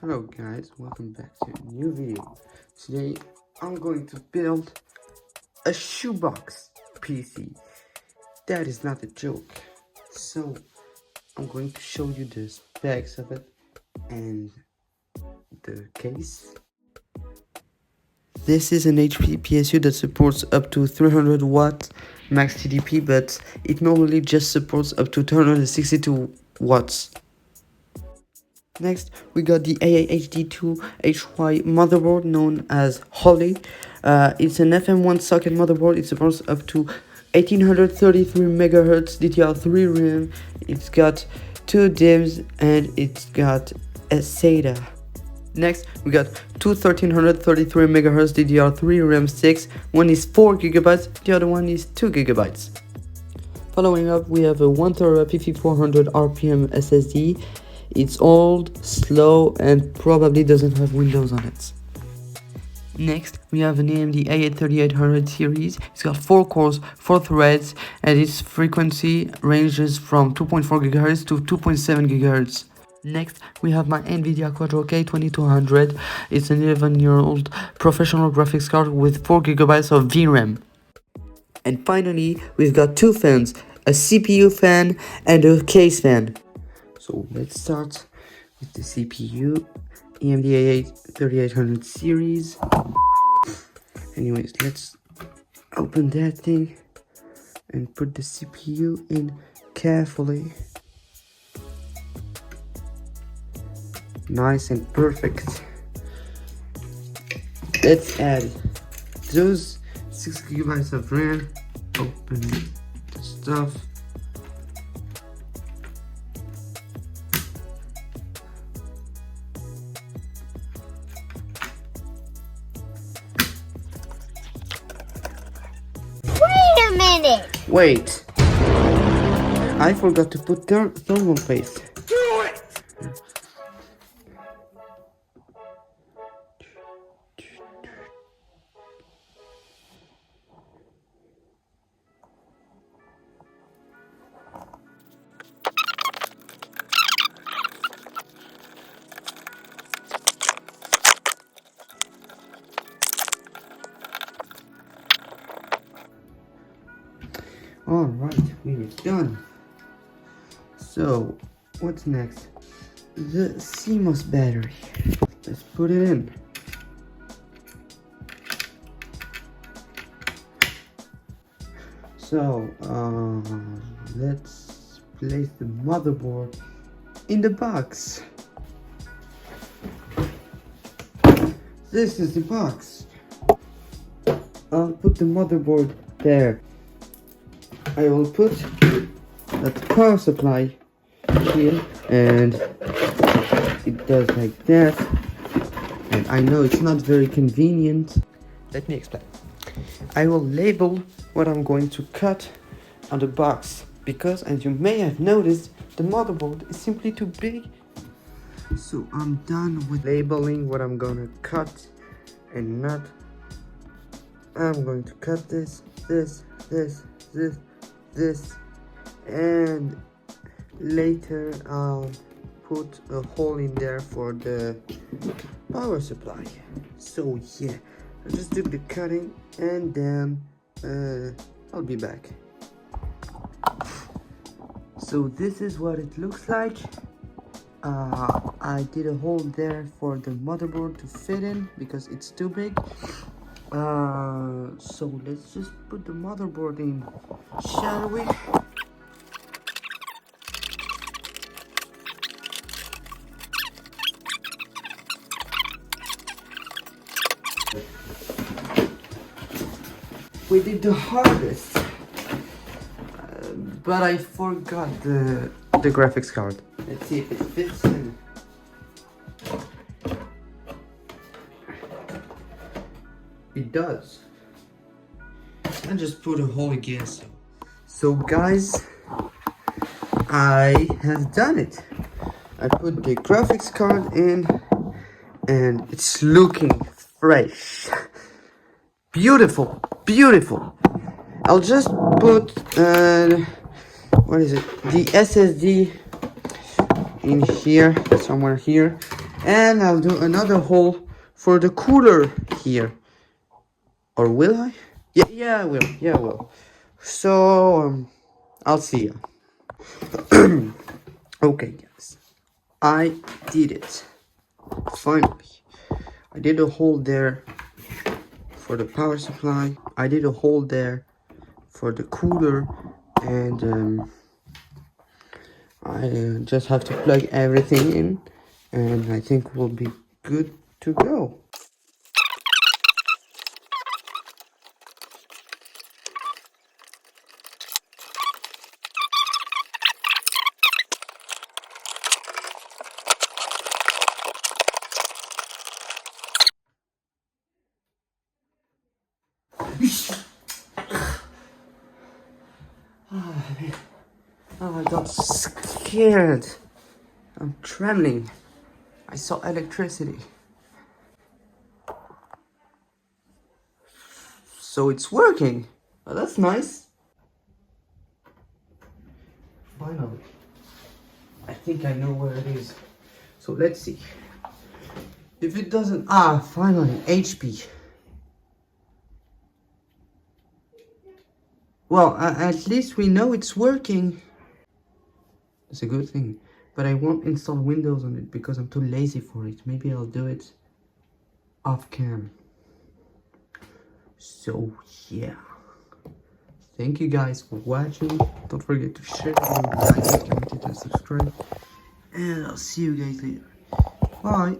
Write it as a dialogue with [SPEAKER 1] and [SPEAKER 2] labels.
[SPEAKER 1] Hello guys, welcome back to a new video. Today I'm going to build a shoebox PC. That is not a joke. So I'm going to show you the specs of it and the case. This is an HP PSU that supports up to 300 watts max TDP, but it normally just supports up to 262 watts. Next, we got the AAHD2HY motherboard known as Holly. It's an FM1 socket motherboard. It supports up to 1833 MHz DDR3 RAM. It's got 2 DIMMs and it's got a SATA. Next, we got two 1333 MHz DDR3 RAM sticks. One is 4 GB, the other one is 2 GB. Following up, we have a 1TB 5400 RPM SSD. It's old, slow, and probably doesn't have Windows on it. Next, we have an AMD A3800 series. It's got 4 cores, 4 threads, and its frequency ranges from 2.4 GHz to 2.7 GHz. Next, we have my NVIDIA Quadro K2200. It's an 11-year-old professional graphics card with 4 GB of VRAM. And finally, we've got 2 fans, a CPU fan and a case fan. So let's start with the CPU, AMD A3800 series. Anyways, let's open that thing and put the CPU in carefully. Nice and perfect. Let's add those 6 GB of RAM. Open the stuff. Wait, I forgot to put thermal paste.
[SPEAKER 2] Do it!
[SPEAKER 1] Alright, we're done. So, what's next? The CMOS battery. Let's put it in. So, let's place the motherboard in the box. This is the box. I'll put the motherboard there. I will put that power supply here, and it does like that. And I know it's not very convenient. Let me explain. I will label what I'm going to cut on the box, because as you may have noticed, the motherboard is simply too big. So I'm done with labeling what I'm gonna cut and not. I'm going to cut this, and later I'll put a hole in there for the power supply. So yeah, I'll just do the cutting and then I'll be back. So this is what it looks like. I did a hole there for the motherboard to fit in because it's too big. So let's just put the motherboard in, shall we? We did the hardest, but I forgot the graphics card. Let's see if it fits in. It does. I just put a hole again. So guys, I have done it. I put the graphics card in and it's looking fresh. Beautiful, beautiful. I'll just put what is it, the SSD in here, somewhere here, And I'll do another hole for the cooler here. Or will I? Yeah, I will. Yeah, I will. So, I'll see you. Okay, guys. I did it. Finally. I did a hole there for the power supply. I did a hole there for the cooler. And I just have to plug everything in. And I think we'll be good to go. Oh, I got scared. I'm trembling. I saw electricity. So it's working. Oh, that's nice. Finally. I think I know where it is. So let's see. If it doesn't... finally. HP. Well, at least we know it's working. It's a good thing. But I won't install Windows on it because I'm too lazy for it. Maybe I'll do it off cam. So, yeah. Thank you guys for watching. Don't forget to share, like, comment, and subscribe. And I'll see you guys later. Bye.